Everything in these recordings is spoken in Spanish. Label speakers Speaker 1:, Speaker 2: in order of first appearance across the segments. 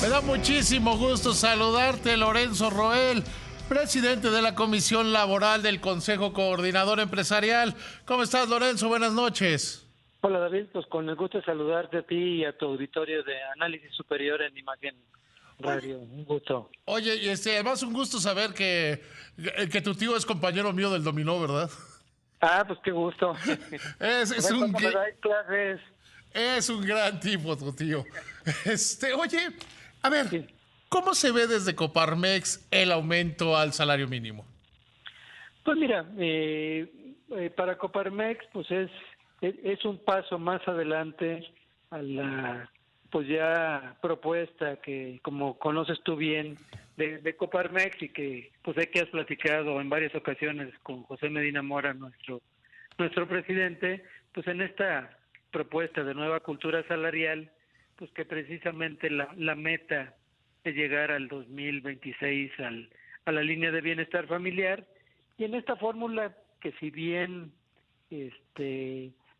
Speaker 1: Me da muchísimo gusto saludarte, Lorenzo Roel, presidente de la Comisión Laboral del Consejo Coordinador Empresarial. ¿Cómo estás, Lorenzo? Buenas noches.
Speaker 2: Hola, David, pues con el gusto de saludarte a ti y a tu auditorio de Análisis Superior en Imagen Radio. Un gusto.
Speaker 1: Oye, y además un gusto saber que tu tío es compañero mío del dominó, ¿verdad?
Speaker 2: Ah, pues qué gusto.
Speaker 1: Es,
Speaker 2: A
Speaker 1: es
Speaker 2: ver
Speaker 1: un,
Speaker 2: cuándo me
Speaker 1: gr-
Speaker 2: da clases.
Speaker 1: es un gran tipo, tu tío. Oye, a ver,
Speaker 2: Sí.
Speaker 1: ¿cómo se ve desde Coparmex el aumento al salario mínimo?
Speaker 2: Pues mira, para Coparmex, pues es un paso más adelante a la pues ya propuesta que, como conoces tú bien, de Coparmex y que pues sé que has platicado en varias ocasiones con José Medina Mora, nuestro presidente, pues en esta propuesta de nueva cultura salarial, pues que precisamente la meta es llegar al 2026 a la línea de bienestar familiar, y en esta fórmula que si bien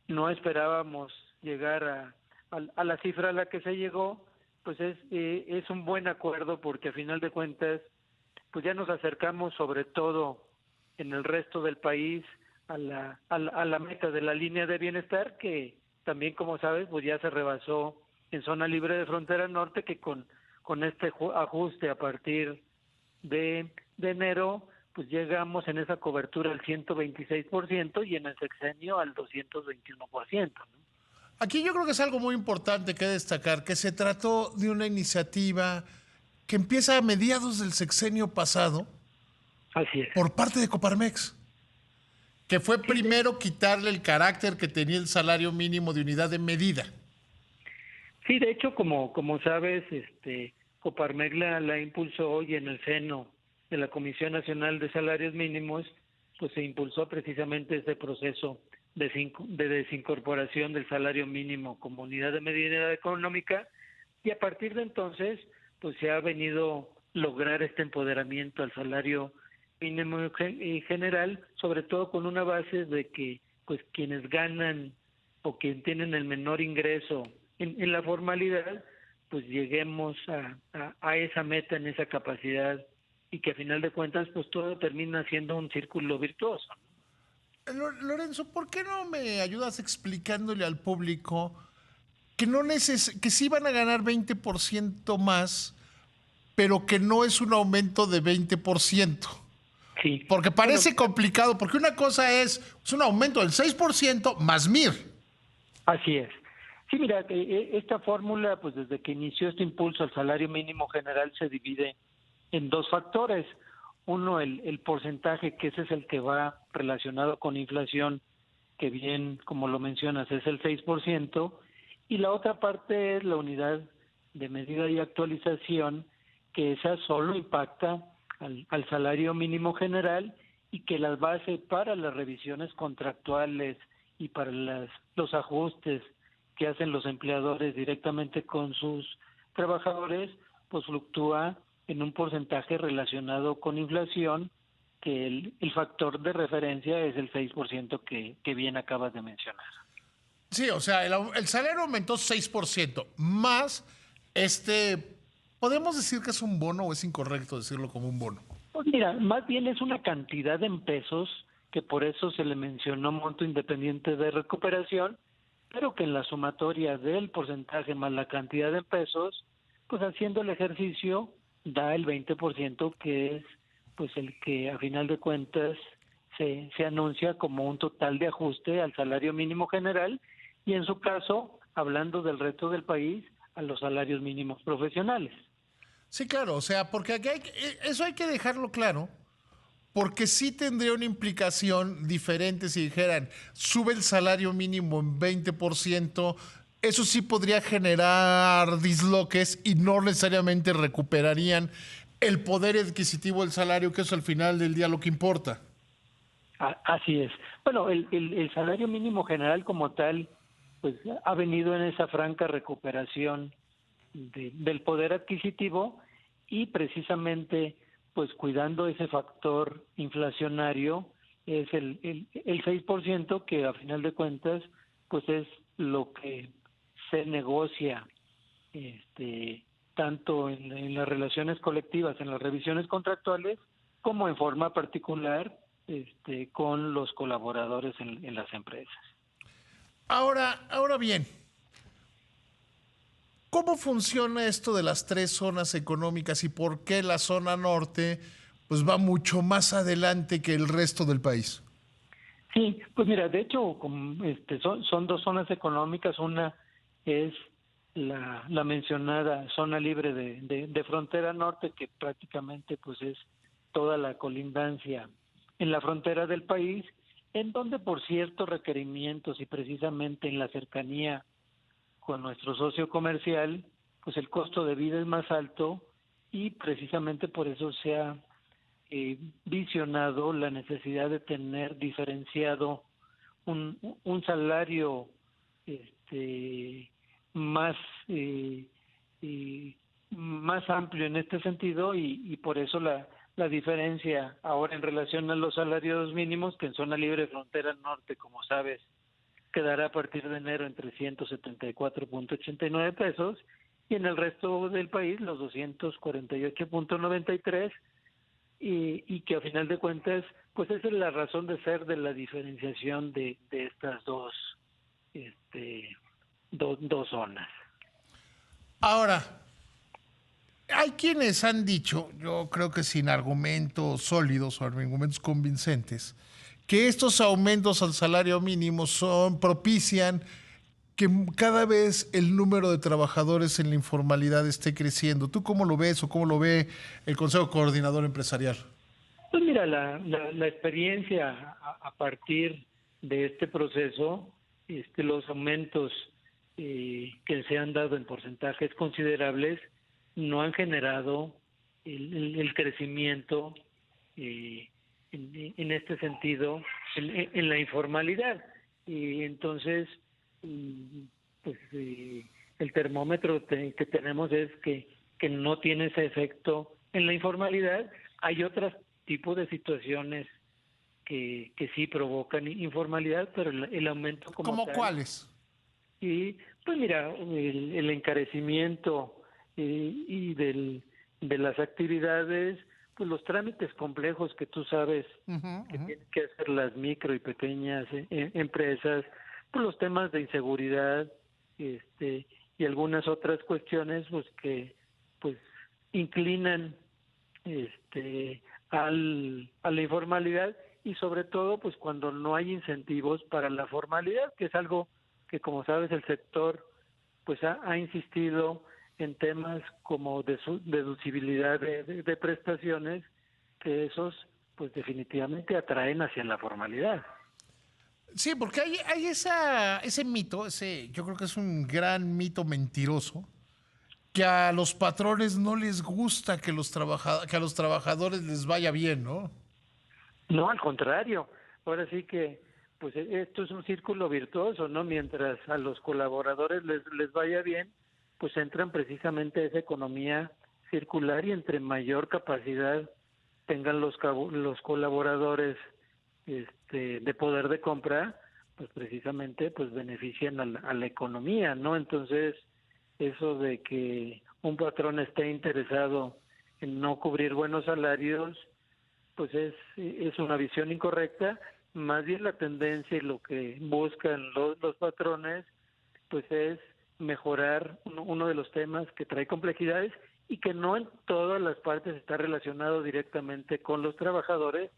Speaker 2: no esperábamos llegar a la cifra a la que se llegó, pues es un buen acuerdo porque a final de cuentas pues ya nos acercamos sobre todo en el resto del país a la meta de la línea de bienestar, que también, como sabes, pues ya se rebasó en zona libre de frontera norte, que con este ajuste a partir de enero pues llegamos en esa cobertura al 126% y en el sexenio al 221%, ¿no?
Speaker 1: Aquí yo creo que es algo muy importante que destacar, que se trató de una iniciativa que empieza a mediados del sexenio pasado
Speaker 2: Así es.
Speaker 1: por parte de Coparmex, que fue
Speaker 2: Sí,
Speaker 1: primero quitarle el carácter que tenía el salario mínimo de unidad de medida.
Speaker 2: sí, de hecho, como sabes, Coparmex la impulsó hoy en el seno de la Comisión Nacional de Salarios Mínimos, pues se impulsó precisamente este proceso de desincorporación del salario mínimo como unidad de medida económica, y a partir de entonces pues se ha venido lograr este empoderamiento al salario mínimo en general, sobre todo con una base de que pues quienes ganan o quienes tienen el menor ingreso en la formalidad, pues lleguemos a esa meta, en esa capacidad, y que a final de cuentas pues todo termina siendo un círculo virtuoso.
Speaker 1: Lorenzo, ¿por qué no me ayudas explicándole al público que que sí van a ganar 20% más, pero que no es un aumento de 20%?
Speaker 2: Sí,
Speaker 1: Porque
Speaker 2: bueno,
Speaker 1: parece complicado, porque una cosa es un aumento del 6% más MIR.
Speaker 2: así es. Sí, mira, esta fórmula, pues desde que inició este impulso al salario mínimo general, se divide en dos factores. Uno, el porcentaje, que ese es el que va relacionado con inflación, que bien, como lo mencionas, es el 6%, y la otra parte es la unidad de medida y actualización, que esa solo impacta al salario mínimo general, y que las bases para las revisiones contractuales y para los ajustes que hacen los empleadores directamente con sus trabajadores, pues fluctúa en un porcentaje relacionado con inflación, que el factor de referencia es el 6% que bien acabas de mencionar.
Speaker 1: Sí, o sea, el salario aumentó 6%, más este, ¿podemos decir que es un bono o es incorrecto decirlo como un bono?
Speaker 2: Pues mira, más bien es una cantidad en pesos, que por eso se le mencionó monto independiente de recuperación, pero que en la sumatoria del porcentaje más la cantidad de pesos, pues haciendo el ejercicio da el 20%, que es pues el que a final de cuentas se anuncia como un total de ajuste al salario mínimo general, y en su caso, hablando del resto del país, a los salarios mínimos profesionales.
Speaker 1: Sí, claro, o sea, porque eso hay que dejarlo claro, porque sí tendría una implicación diferente si dijeran, sube el salario mínimo en 20%, eso sí podría generar disloques y no necesariamente recuperarían el poder adquisitivo del salario, que es al final del día lo que importa.
Speaker 2: Así es. Bueno, el salario mínimo general como tal, pues ha venido en esa franca recuperación del poder adquisitivo, y precisamente pues cuidando ese factor inflacionario es el 6%, que a final de cuentas pues es lo que se negocia tanto en las relaciones colectivas, en las revisiones contractuales, como en forma particular con los colaboradores en las empresas.
Speaker 1: Ahora bien, ¿cómo funciona esto de las tres zonas económicas y por qué la zona norte pues va mucho más adelante que el resto del país?
Speaker 2: Sí, pues mira, de hecho son dos zonas económicas. Una es la mencionada zona libre de frontera norte, que prácticamente pues es toda la colindancia en la frontera del país, en donde por ciertos requerimientos y precisamente en la cercanía con nuestro socio comercial, pues el costo de vida es más alto y precisamente por eso se ha visionado la necesidad de tener diferenciado un salario más más amplio en este sentido, y por eso la diferencia ahora en relación a los salarios mínimos, que en zona libre de frontera norte, como sabes, quedará a partir de enero entre 174.89 pesos, y en el resto del país los 248.93, y que a final de cuentas pues esa es la razón de ser de la diferenciación de estas dos zonas.
Speaker 1: Ahora, hay quienes han dicho, yo creo que sin argumentos sólidos o argumentos convincentes, que estos aumentos al salario mínimo propician que cada vez el número de trabajadores en la informalidad esté creciendo. ¿Tú cómo lo ves o cómo lo ve el Consejo Coordinador Empresarial?
Speaker 2: Pues mira, la experiencia a partir de este proceso, los aumentos que se han dado en porcentajes considerables no han generado el crecimiento en este sentido en la informalidad. Y entonces, pues el termómetro que tenemos es que no tiene ese efecto en la informalidad. Hay otros tipos de situaciones que sí provocan informalidad, pero el aumento como
Speaker 1: ¿Cómo
Speaker 2: tal.
Speaker 1: cuáles?
Speaker 2: Y pues mira, el encarecimiento de las actividades, pues los trámites complejos que tú sabes que tienen que hacer las micro y pequeñas empresas, pues los temas de inseguridad, y algunas otras cuestiones pues que pues inclinan a la informalidad, y sobre todo pues cuando no hay incentivos para la formalidad, que es algo que, como sabes, el sector pues ha insistido en temas como de su deducibilidad de prestaciones, que esos pues definitivamente atraen hacia la formalidad.
Speaker 1: Sí, porque hay ese mito, yo creo que es un gran mito mentiroso, que a los patrones no les gusta que a los trabajadores les vaya bien, ¿no?
Speaker 2: No, al contrario. Ahora sí que pues esto es un círculo virtuoso, ¿no? Mientras a los colaboradores les vaya bien, pues entran precisamente a esa economía circular, y entre mayor capacidad tengan los colaboradores de poder de compra, pues precisamente pues benefician a la economía, ¿no? Entonces, eso de que un patrón esté interesado en no cubrir buenos salarios, pues es una visión incorrecta. Más bien la tendencia y lo que buscan los patrones pues es mejorar uno de los temas que trae complejidades y que no en todas las partes está relacionado directamente con los trabajadores,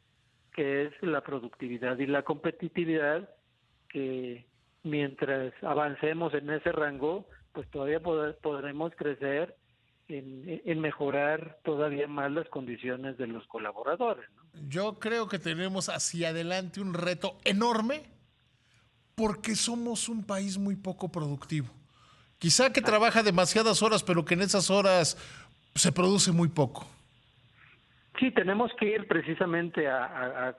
Speaker 2: que es la productividad y la competitividad, que mientras avancemos en ese rango pues todavía podremos crecer en mejorar todavía más las condiciones de los colaboradores, ¿no?
Speaker 1: Yo creo que tenemos hacia adelante un reto enorme porque somos un país muy poco productivo. Quizá que trabaja demasiadas horas, pero que en esas horas se produce muy poco.
Speaker 2: Sí, tenemos que ir precisamente a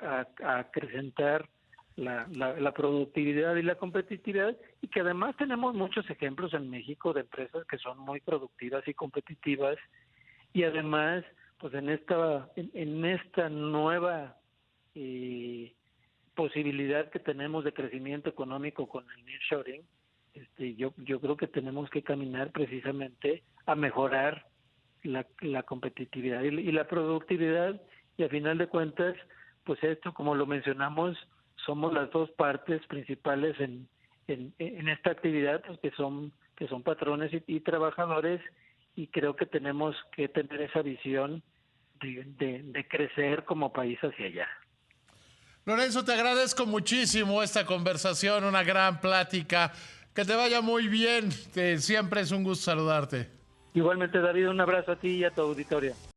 Speaker 2: acrecentar la productividad y la competitividad, y que además tenemos muchos ejemplos en México de empresas que son muy productivas y competitivas, y además pues en esta nueva posibilidad que tenemos de crecimiento económico con el nearshoring, yo creo que tenemos que caminar precisamente a mejorar la competitividad y la productividad, y a final de cuentas, pues esto, como lo mencionamos, somos las dos partes principales en esta actividad, pues que son patrones y trabajadores, y creo que tenemos que tener esa visión de crecer como país hacia allá.
Speaker 1: Lorenzo, te agradezco muchísimo esta conversación, una gran plática. Que te vaya muy bien. Siempre es un gusto saludarte.
Speaker 2: Igualmente, David, un abrazo a ti y a tu auditorio.